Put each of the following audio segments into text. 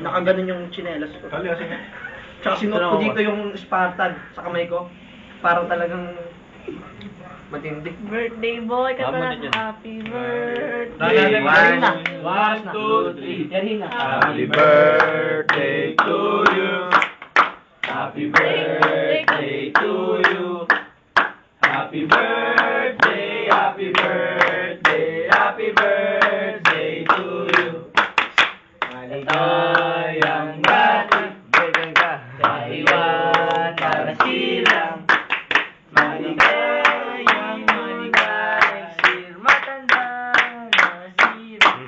Nakaganon yung tsinelas ko. Tsaka sinuot ko dito yung Spartan sa kamay ko. Parang talagang matindi. Birthday boy, katalas. Happy birthday. One, two, three. Yan na. Happy birthday to you. Happy birthday to you. Happy birthday, happy birthday, happy birthday to you. Maligayang bati sa iwan para silang. Maligayang sir matanda na silang.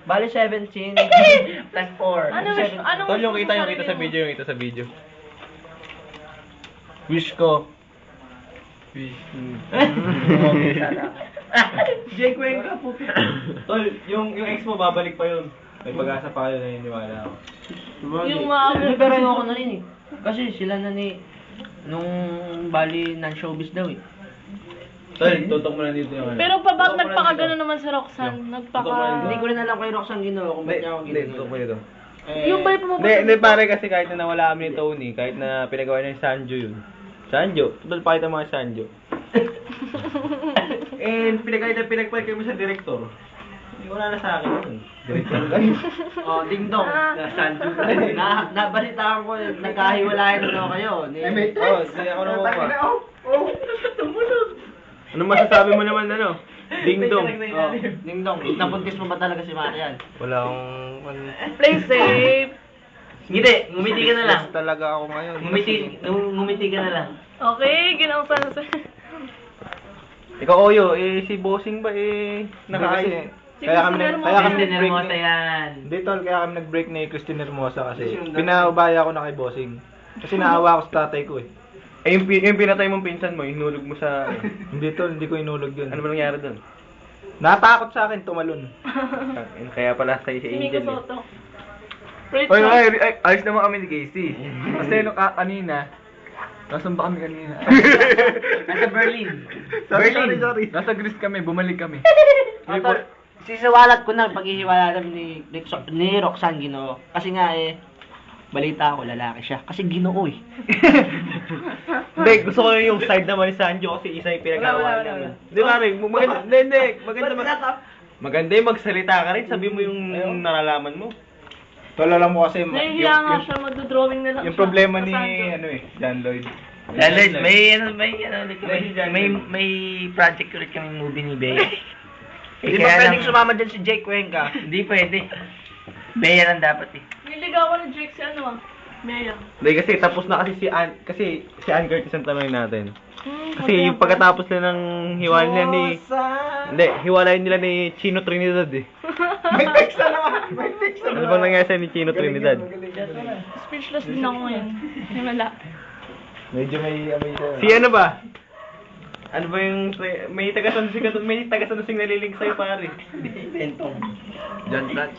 Bali 17 plus 4. Anong Tol, yung kita sa video. Wish ko. Jake Cuenca po. Tol, yung ex mo, babalik pa yun. May pag-asa pa kayo, naniniwala ako. Yung mga... Pero ayoko na rin eh. Kasi sila na ni... Nung bali non-showbiz daw eh. Tol, tutok mo na dito yung ano. Pero pa bakit nagpakagano naman sa Roxanne? Hindi ko rin alam kay Roxanne ginawa kung ba't niya ako Tutok mo dito. Yung ba yung pumupunta? Hindi pare kasi kahit na nawala kami ni Tony, kahit na pinagawa niya yung Sanjo yun. Sanjo, tol pakita mga Sanjo. Pinagpalit kayo mo sa director. Wala na sa akin yun. Director kayo. Oh, ding dong. Sanjo. Nabalitaan ko, nagkahiwalayan na kayo. Di ako naman pa. Ano masasabi mo naman ano? Ding dong. Ding dong. Napuntis mo ba talaga si Marian? Wala akong... Play safe. Hindi, ngumiti ka na lang. Talaga ako ngayon. Ngumiti ka na lang. Okay, ginawa sa... Ikaw Oyo, si Bossing ba nakaayos? Kaya kami nag-break Hindi tol, kaya kami nag-break ni Christine Hermosa kasi pinaubaya ko na kay Bossing. Kasi naawa ako sa tatay ko eh. Yung pinatay mong pinsan mo, hinulog mo sa... Hindi tol, hindi ko hinulog yun. Ano ba nangyari doon? Natakot sa akin, tumalon. Kaya pala sa'yo si Angel eh. Oy, ayos naman kami ni Casey. Kasi kanina, nasan ba kami kanina? Nasa Berlin. Sorry. Nasa Greece kami, bumalik kami. Sisiwalat ko na paghihiwala namin ni Roxanne Ginoo. Kasi nga balita ko lalaki siya. Kasi Ginoo eh. Hindi, gusto ko yung side naman ni Sanjo kasi isa yung pinag-awalan namin. Di ba, maganda yung magsalita ka rin, sabi mo yung nalalaman mo. Tolo lang mo kasi Nahihiya nga siya, magdodrawing na lang yung problema ni John Lloyd. John Lloyd, may project ulit kaming movie ni Bea. Hindi ba pwedeng sumama dyan si Jake Cuenca? Hindi pwede. Bea lang dapat eh. Niligawan ni Jake si Bea. Hindi kasi tapos na kasi si Ann Curtis ang tanongin natin. Kasi yung pagkatapos na ng hiwalayan nila ni Chino Trinidad eh. May text na naman! Ano bang nangyari sa ni Chino Trinidad? Speechless din ako ngayon. Wala. Medyo may si ano ba? Ano ba yung may taga-sanusing naliling sa'yo pare? Bentong. John Platz.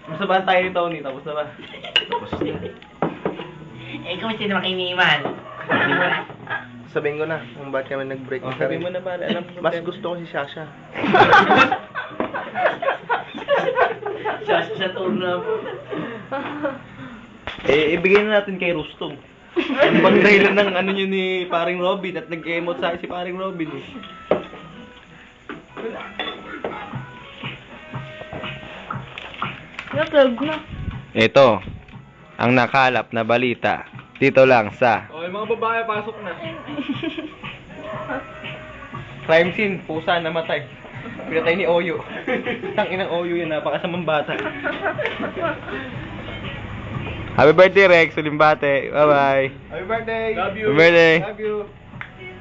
Masabahan tayo ni Tony, tapos na ba? Kung sino makiniman. Sabihin ko na kung bakit kami nag-break. Sabihin mo na pare, alam mo. Mas gusto ko si Sasha. Sa turno po. Ibigay na natin kay Rustom. Ano bang dahilan ng ano nyo ni paring Robin at nag-emote sa akin si paring Robin eh. Natag na. Ito, ang nakalap na balita. Dito lang sa... Yung mga babae, pasok na. Crime scene, pusa namatay. Pinatay ni Oyo. Tanginang Oyo yun, napakasamang bata. Happy birthday Rex, ulimbate. Bye-bye. Happy birthday! Love you. Happy birthday. Love you!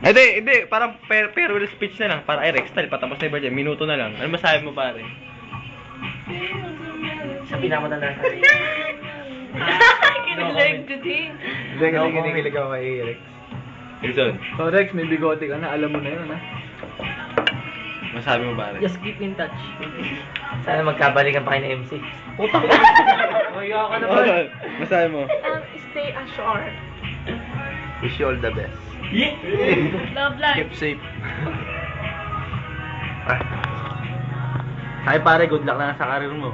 Hindi, parang farewell speech na lang. Para Rex style, patapos na yung birthday. Minuto na lang. Ano masabi mo pare? Sa pinakamatanda sa akin. Kinilig ko din. Hindi, kasi kinikilig ako kay Rex. Wilson, So Rex, may bigote ka na. Alam mo na yun, ha? masabi mo pare? Just keep in touch. Sana magkabalikan pa kayo ng MC. Putang ina. Maya ka na ba? Masabi mo? Stay assured. Wish you all the best. Love life. Keep safe. Ay pare, good luck lang sa karir mo.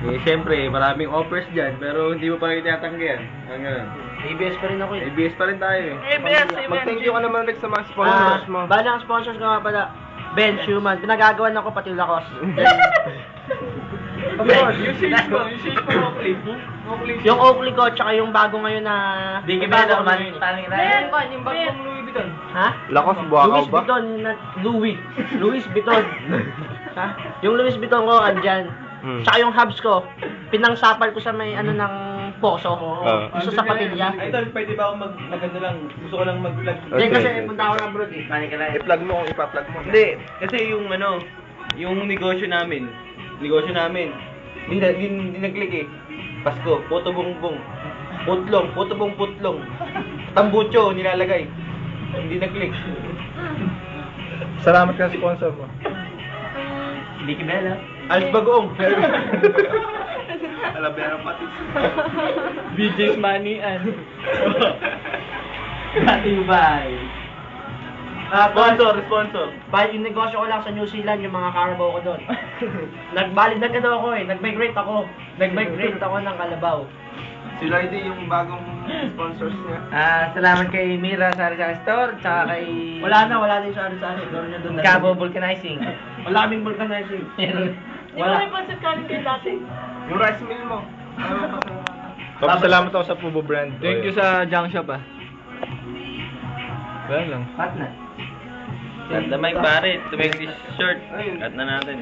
Eh, siyempre, maraming offers dyan, pero hindi mo pa rin tinatanggihan. Ang ganun. ABS pa rin ako eh. ABS pa rin tayo eh. Mag-thank you ka naman Rick sa mga sponsors mo. Bali ang sponsors ko nga pala, Ben Schumann. Pinagagawan ako pati Lacoste. Of course. Yung shades mo, Oakley. Yung Oakley ko, tsaka yung bago ngayon na... Biggie bago Bell, ngayon. paning Ben, Ryan. Ben. Louis Vuitton. Ha? Lakos, buwakaw Louis ba? Vuitton. Louis Vuitton. Ha? Yung Louis Vuitton ko, andyan. Tsaka yung hubs ko, pinangsapal ko sa may ano ng poso. Gusto sa patilya. Ay, tol, pwede ba ako maganda lang? Gusto ko lang mag-vlog. Hindi kasi punta ako ng abroad eh. Paning Ryan. I-plug mo kung ipa-plug mo. Hindi, kasi yung ano, yung negosyo namin, hindi nag-click eh. Pasko, puto bongbong. Putlong. Tambucho, nilalagay. Hindi nag-click. Salamat ka sa sponsor mo. Biggie Bell, ah. Alis Bagoong. Alabera Patis. BJ's Money, Matibay. Sponsor. Bali, yung negosyo ko lang sa New Zealand, yung mga Carabao ko doon. Nagbalik na gano'n ako eh. Nag-migrate ako ng Kalabaw. Si Lloydie yung bagong sponsors niya. Salamat kay Mira sa Arizona Store, tsaka kay Wala na yung sari-sari. Gawin niya doon. Cabo Vulcanizing. Wala kaming vulcanizing. Di ba may pancit kanin kayo dati? Yung rice mill mo. Papasalamat ako sa Pubo brand. Thank you sa junk shop ah. Well lang. Pat na. Cut the mic pare, to make this short. Cut na natin.